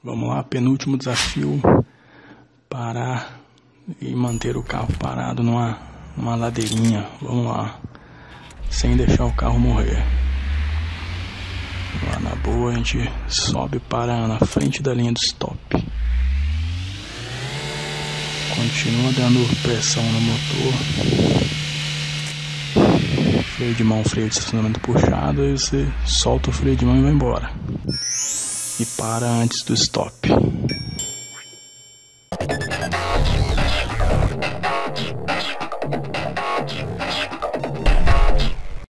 Vamos lá, penúltimo desafio. Parar e manter o carro parado numa ladeirinha. Vamos lá, sem deixar o carro morrer. Lá na boa a gente sobe para na frente da linha do stop. Continua dando pressão no motor. Freio de mão, freio de estacionamento puxado. Aí você solta o freio de mão e vai embora. E para antes do stop.